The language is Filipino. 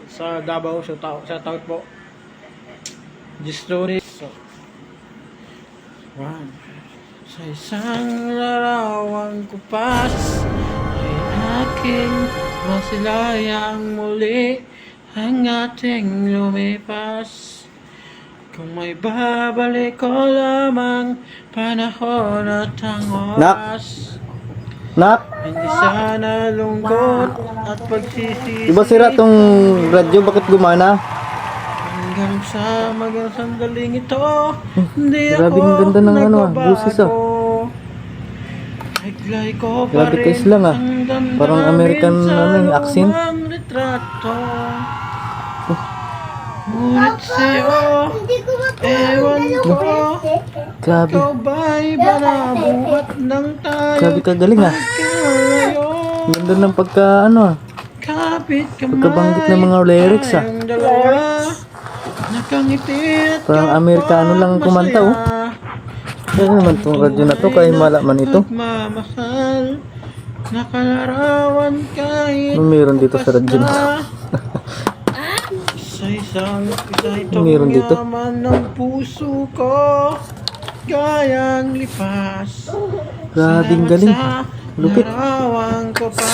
sa Davao. Shout out po. G-Story. So, one. Sa isang larawang kupas ay aking masilayang muli ang ating lumipas. Kung may babalik ko lamang panahon at ang oras, Nak, hindi sana lungkot at pagsisisi. di ba sira tong radyo? Bakit gumana? Hanggang sa magang sandaling ito, hindi Grabe, ako ang ganda ng ano, busis, ah. Iglay ko pa Grabe, rin guys lang, ah. ang damdamin Parang American, sa ano, yung accent. lumang retrato. Ngunit sa'yo, ewan ko, Grabe. ikaw ba'y banabuhat ng tayo? Grabe kagaling, ah. Pagkalayo, Ganda ng pagka, ano, ah. kapit kamay, Pagkabanggit ng mga lyrics, ah. tayong dalawa, nakangiti at Parang Amerikano lang ang kumanta, oh. Kaya naman tong radyo na to, kaya malaman ito. Nagmamahal, nakalarawan kahit Ano meron dito sa radyo na to? sa isang itong Meron dito? yaman ng puso ko, gayang lipas. Grabing galing. Salamat sa Lupit. larawan ko pa.